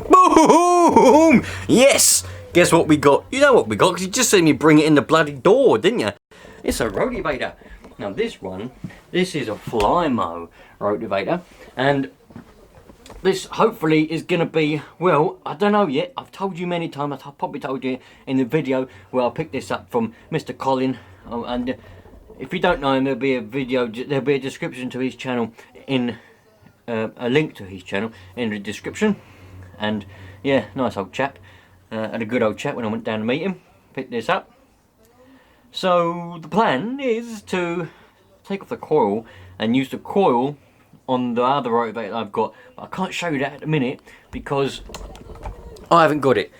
Boom! Yes! Guess what we got? You know what we got, because you just seen me bring it in the bloody door, didn't you? It's a Rotavator. Now this is a Flymo Rotavator, and this hopefully is going to be, well, I don't know yet. I've told you many times, I've probably told you in the video where I picked this up from Mr. Colin, and if you don't know him, there'll be a video, there'll be a description to his channel in, a link to his channel in the description. And yeah, nice old chap. Had a good old chat when I went down to meet him. Picked this up. So the plan is to take off the coil and use the coil on the other Rotavator that I've got. But I can't show you that at the minute because I haven't got it.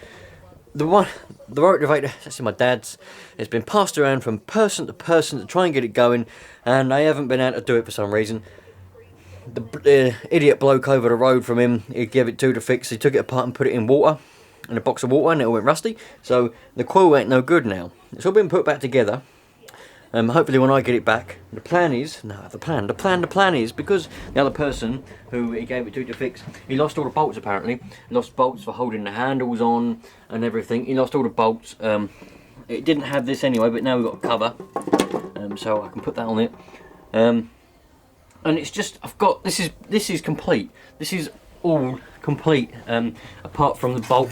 The Rotavator, that's my dad's, it's been passed around from person to person to try and get it going, and they haven't been able to do it for some reason. The idiot bloke over the road from him, he gave it to fix. He took it apart and put it in water, in a box of water, and it all went rusty. So the coil ain't no good now. It's all been put back together. Hopefully when I get it back, the plan is because the other person who he gave it to fix, he lost all the bolts apparently. He lost bolts for holding the handles on and everything. He lost all the bolts. It didn't have this anyway, but now we've got a cover, so I can put that on it. And it's just, I've got, this is complete. This is all complete, apart from the bolt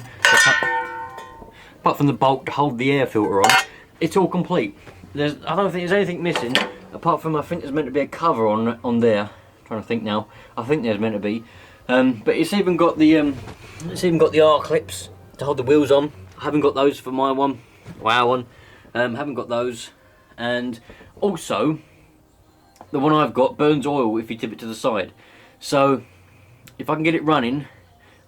to hold the air filter on. It's all complete. I don't think there's anything missing, apart from I think there's meant to be a cover on there. I'm trying to think now. I think there's meant to be, but it's even got the R clips to hold the wheels on. I haven't got those for my one, our one. Haven't got those, and also the one I've got burns oil if you tip it to the side. So if I can get it running,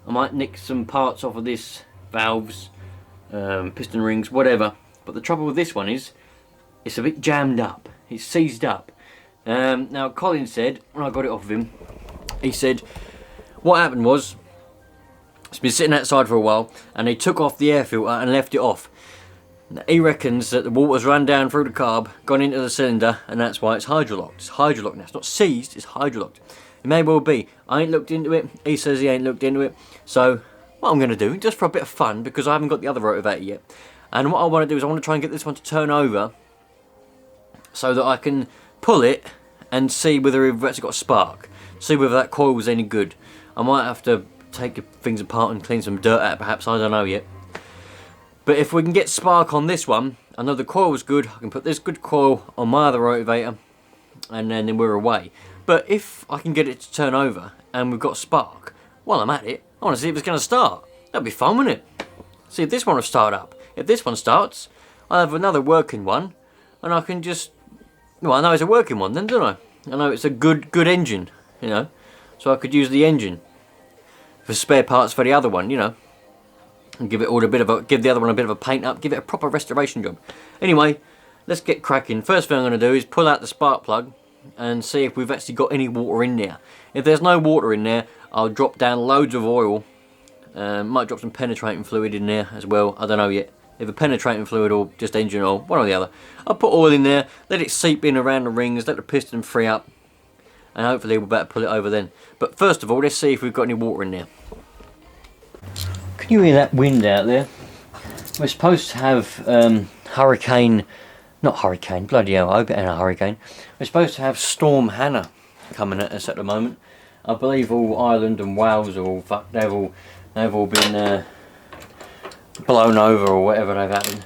I might nick some parts off of this, valves, piston rings, whatever. But the trouble with this one is, it's a bit jammed up. It's seized up. Now Colin said, when I got it off of him, he said, what happened was, it's been sitting outside for a while, and they took off the air filter and left it off. He reckons that the water's run down through the carb, gone into the cylinder, and that's why it's hydrolocked. It's hydrolocked now. It's not seized, it's hydrolocked. It may well be. I ain't looked into it. He says he ain't looked into it. So what I'm going to do, just for a bit of fun, because I haven't got the other Rotavator yet, and what I want to do is I want to try and get this one to turn over so that I can pull it and see whether we've actually got a spark. See whether that coil was any good. I might have to take things apart and clean some dirt out perhaps, I don't know yet. But if we can get spark on this one, I know the coil was good, I can put this good coil on my other Rotavator, and then we're away. But if I can get it to turn over and we've got spark, while I'm at it, I want to see if it's going to start. That'd be fun, wouldn't it? See if this one will start up. If this one starts, I'll have another working one, and I can just, well, I know it's a working one then, don't I? I know it's a good engine, you know, so I could use the engine for spare parts for the other one, you know. And give it all give the other one a bit of a paint up, give it a proper restoration job. Anyway, let's get cracking. First thing I'm going to do is pull out the spark plug and see if we've actually got any water in there. If there's no water in there, I'll drop down loads of oil. Might drop some penetrating fluid in there as well, I don't know yet. Either penetrating fluid or just engine oil, one or the other. I'll put oil in there, let it seep in around the rings, let the piston free up, and hopefully we'll better pull it over then. But first of all, let's see if we've got any water in there. Can you hear that wind out there? We're supposed to have not hurricane, bloody hell, I hope it ain't a hurricane. We're supposed to have Storm Hannah coming at us at the moment. I believe all Ireland and Wales are all fucked, they've all been blown over or whatever they've happened.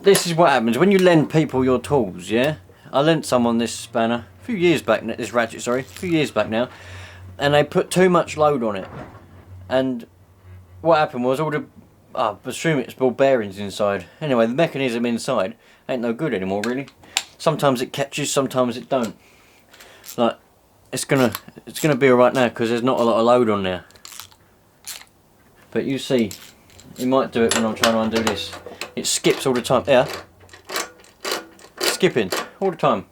This is what happens when you lend people your tools, yeah? I lent someone this spanner a few years back, this ratchet, sorry, a few years back now, and they put too much load on it. And what happened was all the, I presume it's ball bearings inside. Anyway, the mechanism inside ain't no good anymore really. Sometimes it catches, sometimes it don't. Like, it's gonna be alright now because there's not a lot of load on there. But you see, you might do it when I'm trying to undo this. It skips all the time. Yeah, skipping all the time.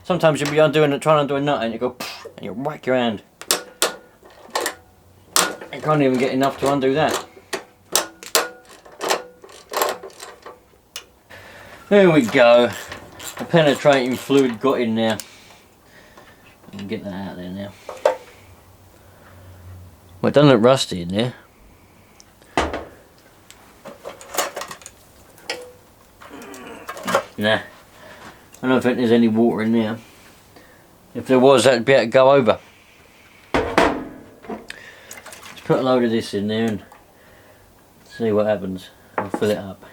Sometimes you'll be trying to undo a nut and you go and you whack your hand. I can't even get enough to undo that. There we go. The penetrating fluid got in there. I can get that out there now. Well, it doesn't look rusty in there. Nah, I don't think there's any water in there. If there was, that'd be able to go over. Let's put a load of this in there and see what happens. I'll fill it up.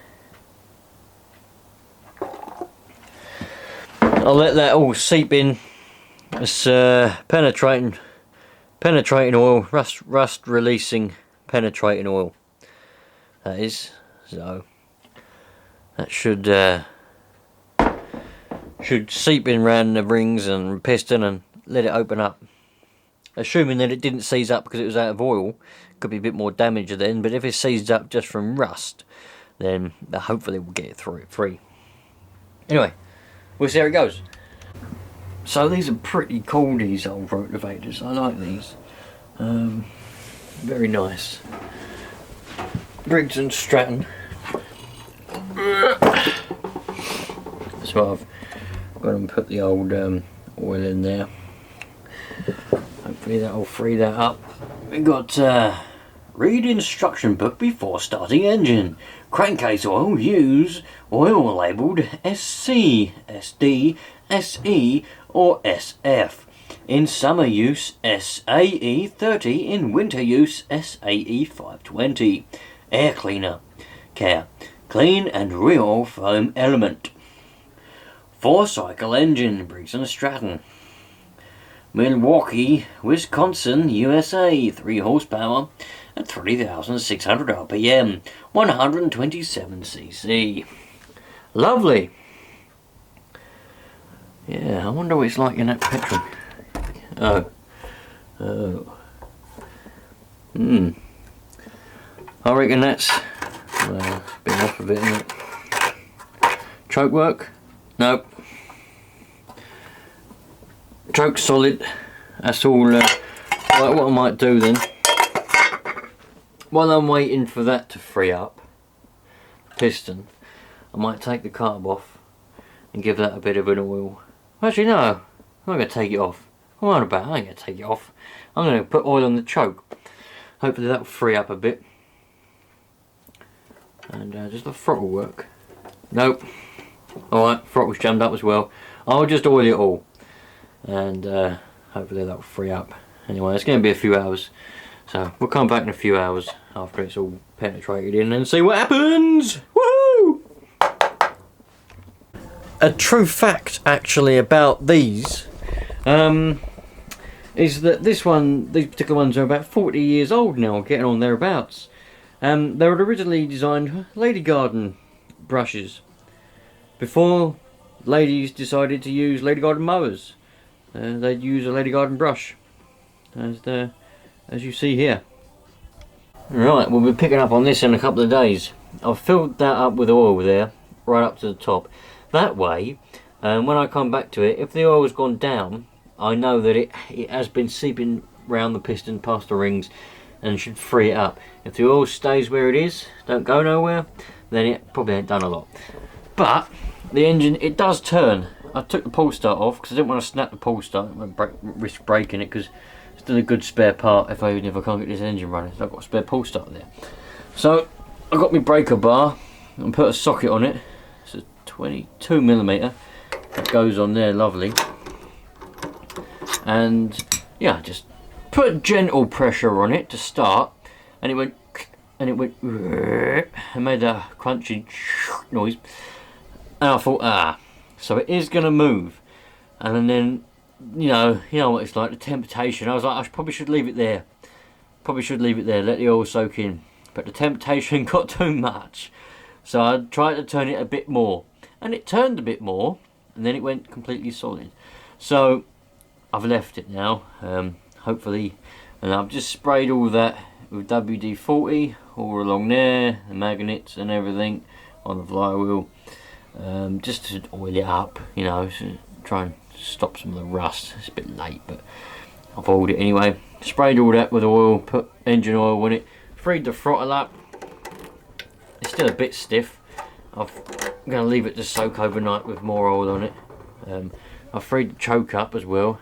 I'll let that all seep in. It's penetrating oil, rust releasing penetrating oil. That is, so that should seep in around the rings and piston and let it open up. Assuming that it didn't seize up because it was out of oil, could be a bit more damage then, but if it seized up just from rust, then hopefully we'll get it through it free. Anyway, we'll see how it goes. So these are pretty cool, these old rotavators. I like these. Very nice. Briggs and Stratton. So I've got to put the old oil in there. Hopefully that'll free that up. We got read instruction book before starting engine. Crankcase oil, use oil labelled SC, SD, SE or SF. In summer use SAE 30, in winter use SAE 520. Air cleaner. Care. Clean and re-oil foam element. 4-cycle engine, Briggs & Stratton. Milwaukee, Wisconsin, USA, 3 horsepower at 3,600 RPM, 127 cc. Lovely. Yeah, I wonder what it's like in that petrol. I reckon that's a bit off of it, isn't it? Choke work? Nope. Choke's solid. That's all. Right, what I might do then, while I'm waiting for that to free up, piston, I might take the carb off and give that a bit of an oil. Actually, no, I'm not going to take it off. What am I on about? I ain't going to take it off. I'm going to put oil on the choke. Hopefully that will free up a bit. And just the throttle work. Nope. Alright, throttle's jammed up as well. I'll just oil it all. And hopefully that will free up. Anyway, it's going to be a few hours. So we'll come back in a few hours after it's all penetrated in and see what happens! Woohoo! A true fact actually about these is that these particular ones are about 40 years old now, getting on thereabouts. They were originally designed lady garden brushes before ladies decided to use lady garden mowers. They'd use a lady garden brush, as you see here. Right, we'll be picking up on this in a couple of days. I've filled that up with oil there, right up to the top. That way, when I come back to it, if the oil's gone down, I know that it has been seeping round the piston past the rings and should free it up. If the oil stays where it is, don't go nowhere, then it probably ain't done a lot. But the engine, it does turn. I took the pull start off because I didn't want to snap the pull start and risk breaking it, because it's still a good spare part if I can't get this engine running. So I've got a spare pull start there. So I got my breaker bar and put a socket on it. It's a 22mm. That goes on there, lovely. And yeah, just put gentle pressure on it to start, and it went and made a crunchy noise. And I thought, so it is gonna move. And then you know what it's like, the temptation. I was like, I probably should leave it there. Let the oil soak in. But the temptation got too much, so I tried to turn it a bit more, and it turned a bit more, and then it went completely solid. So I've left it now, hopefully, and I've just sprayed all that with WD-40 all along there, the magnets and everything on the flywheel, just to oil it up, to try and stop some of the rust. It's a bit late, but I've oiled it anyway. Sprayed all that with oil, put engine oil on it, freed the throttle up. It's still a bit stiff. I'm going to leave it to soak overnight with more oil on it. I've freed the choke up as well.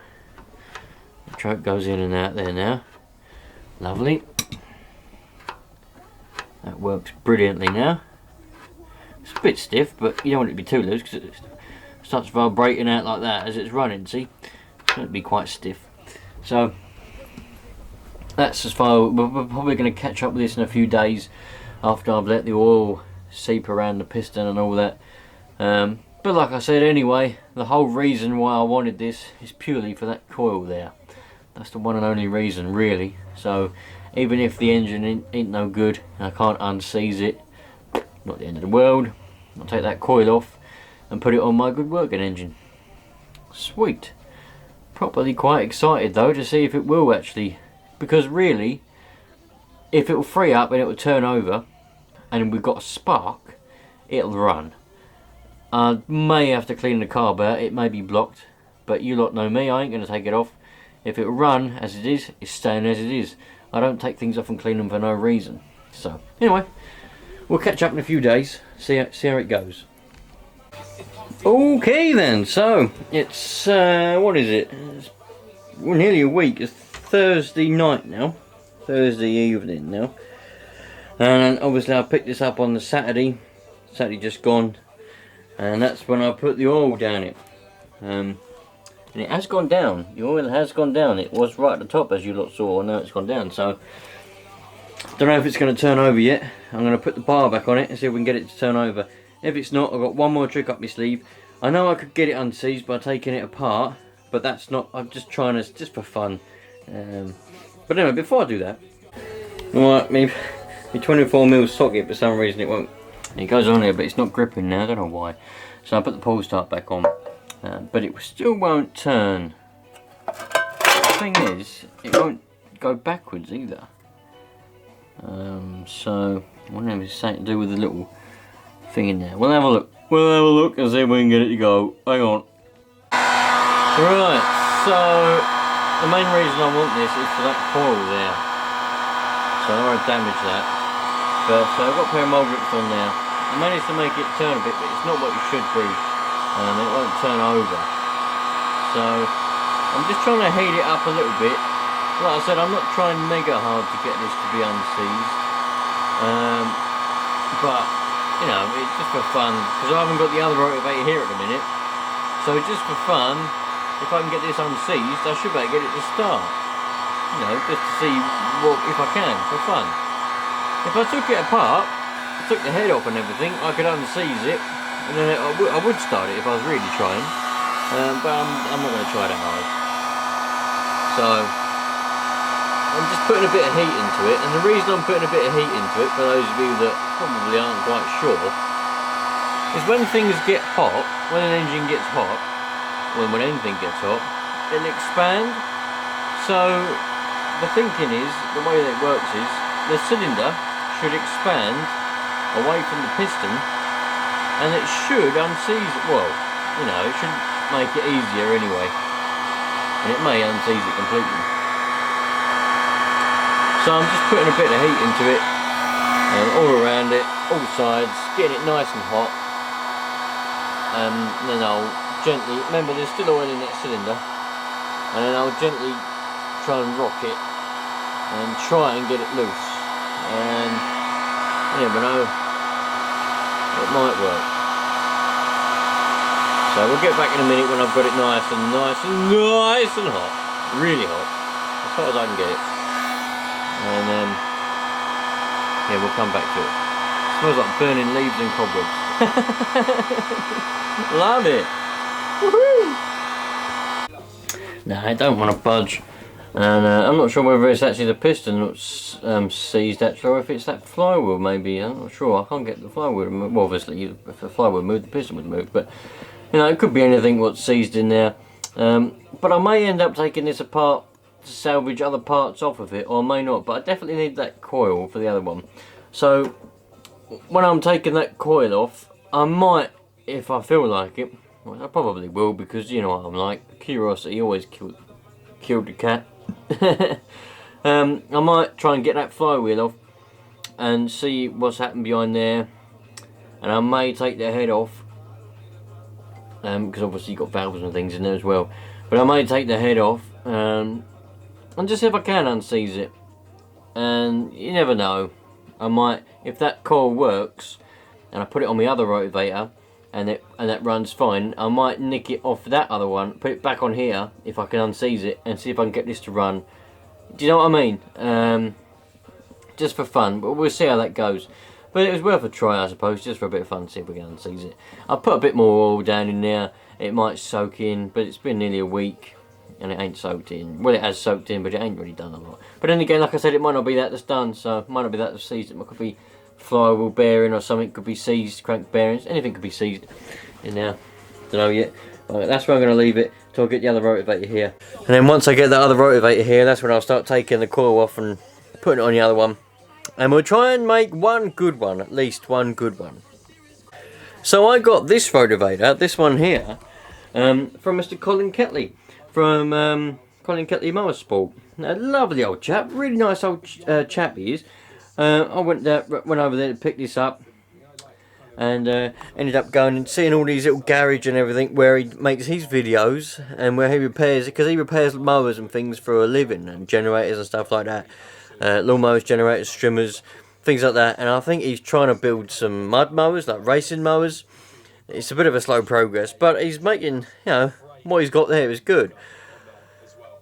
The choke goes in and out there now. Lovely. That works brilliantly now. It's a bit stiff, but you don't want it to be too loose because it starts vibrating out like that as it's running, see? It's going to be quite stiff. So that's as far. We're probably going to catch up with this in a few days after I've let the oil seep around the piston and all that. But like I said anyway, the whole reason why I wanted this is purely for that coil there. That's the one and only reason, really. So even if the engine ain't no good and I can't unseize it, not the end of the world. I'll take that coil off and put it on my good working engine. Sweet. Properly quite excited though to see if it will actually, because really, if it will free up and it will turn over and we've got a spark, it'll run. I may have to clean the carb out, it may be blocked, but you lot know me, I ain't going to take it off. If it'll run as it is, it's staying as it is. I don't take things off and clean them for no reason. So anyway, we'll catch up in a few days, see how it goes. Okay then, so it's what is it? It's nearly a week. It's Thursday night now, Thursday evening now, and obviously I picked this up on the Saturday just gone, and that's when I put the oil down it. And it has gone down. The oil has gone down. It was right at the top as you lot saw, and now it's gone down. So don't know if it's going to turn over yet. I'm going to put the bar back on it and see if we can get it to turn over. If it's not, I've got one more trick up my sleeve. I know I could get it unseized by taking it apart, but that's not. I'm just trying to, just for fun. But anyway, before I do that, right, my 24mm socket, for some reason it won't. It goes on here, but it's not gripping now. I don't know why. So I put the pull start back on, but it still won't turn. The thing is, it won't go backwards either. So I wonder if it's something to do with the little thing in there. We'll have a look. We'll have a look and see if we can get it to go. Hang on. Right, so the main reason I want this is for that coil there. So I don't want to damage that. But I've got a pair of mold grips on there. I managed to make it turn a bit, but it's not what it should be. It won't turn over. So I'm just trying to heat it up a little bit. Like I said, I'm not trying mega hard to get this to be unseized. But you know, it's just for fun, because I haven't got the other Rotavator here at the minute. So just for fun, if I can get this unseized, I should be able to get it to start. You know, just to see what, if I can, for fun. If I took it apart, took the head off and everything, I could unseize it, and then I would start it if I was really trying. But I'm not going to try that hard. So I'm just putting a bit of heat into it, and the reason I'm putting a bit of heat into it, for those of you that probably aren't quite sure, is when things get hot, when an engine gets hot, when anything gets hot, it'll expand. So the thinking is, the way that it works is, the cylinder should expand away from the piston, and it should unseize it. Well, you know, it should make it easier anyway, and it may unseize it completely. So I'm just putting a bit of heat into it, all around it, all sides, getting it nice and hot. And then I'll gently, remember there's still oil in that cylinder, and then I'll gently try and rock it and try and get it loose. And you never know, it might work. So we'll get back in a minute when I've got it nice and hot, really hot, as hot as I can get it. And yeah, we'll come back to it. It smells like burning leaves and cobwebs. Love it. Woohoo! No, I don't want to budge, and I'm not sure whether it's actually the piston that's seized actually, or if it's that flywheel maybe. I'm not sure. I can't get the flywheel to move. Well, obviously, if the flywheel moved, the piston would move. But you know, it could be anything what's seized in there. But I may end up taking this apart to salvage other parts off of it, or I may not, but I definitely need that coil for the other one. So when I'm taking that coil off, I might, if I feel like it, well, I probably will, because you know what I'm like, curiosity always killed the cat. I might try and get that flywheel off and see what's happened behind there, and I may take the head off, because obviously you've got valves and things in there as well, but I may take the head off and just see if I can unseize it. And you never know, I might, if that coil works and I put it on my other rotavator, and that runs fine, I might nick it off that other one, put it back on here if I can unseize it, and see if I can get this to run. Do you know what I mean? Just for fun, but we'll see how that goes. But it was worth a try, I suppose, just for a bit of fun, see if we can unseize it. I'll put a bit more oil down in there. It might soak in, but it's been nearly a week, and it ain't soaked in. Well, it has soaked in, but it ain't really done a lot. But then again, like I said, it might not be that that's done, so it might not be that that's seized. It could be flywheel bearing or something, could be seized, crank bearings, anything could be seized in there. Don't know yet. Right, that's where I'm going to leave it till I get the other rotavator here. And then once I get the other rotavator here, that's when I'll start taking the coil off and putting it on the other one. And we'll try and make one good one, at least one good one. So I got this rotavator, this one here, from Mr. Colin Ketley, from Colin Ketley Motorsport. A lovely old chap, really nice old chap he is. I went over there to pick this up, and ended up going and seeing all these little garage and everything where he makes his videos, and where he repairs, because he repairs mowers and things for a living, and generators and stuff like that. Lawnmowers, generators, trimmers, things like that. And I think he's trying to build some mud mowers, like racing mowers. It's a bit of a slow progress, but he's making, you know, what he's got there is good.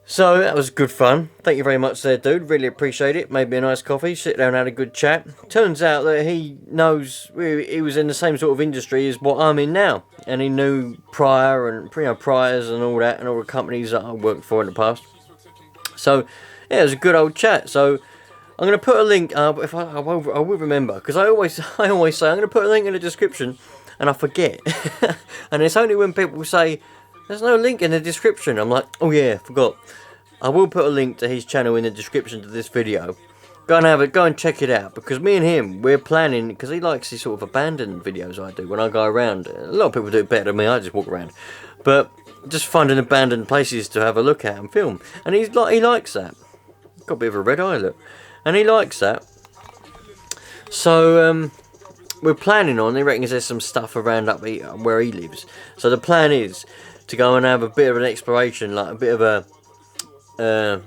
So that was good fun. Thank you very much there, dude. Really appreciate it. Made me a nice coffee, sit down and had a good chat. Turns out that he knows, he was in the same sort of industry as what I'm in now. And he knew Prior and, you know, Priors and all that, and all the companies that I worked for in the past. So yeah, it was a good old chat. So I'm going to put a link, if I will remember, because I always say I'm going to put a link in the description, and I forget. And it's only when people say, there's no link in the description, I'm like, oh yeah, forgot. I will put a link to his channel in the description to this video. Go and check it out, because me and him, we're planning, because he likes these sort of abandoned videos I do when I go around. A lot of people do it better than me, I just walk around. But just finding abandoned places to have a look at and film. And he likes that. Got a bit of a red eye, look. And he likes that. So, we're planning on, he reckons there's some stuff around up where he lives. So the plan is to go and have a bit of an exploration, like a bit of a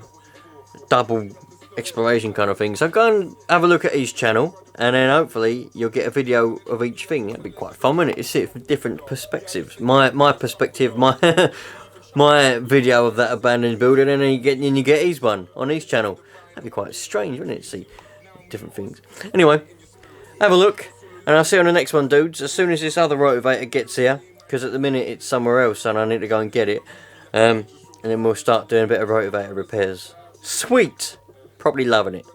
double exploration kind of thing. So go and have a look at his channel, and then hopefully you'll get a video of each thing. That'd be quite fun, wouldn't it? You see it from different perspectives. My perspective, my my video of that abandoned building, and then you get his one on his channel. That'd be quite strange, wouldn't it? To see different things. Anyway, have a look, and I'll see you on the next one, dudes. As soon as this other rotavator gets here, because at the minute it's somewhere else, and I need to go and get it. And then we'll start doing a bit of rotavator repairs. Sweet! Probably loving it.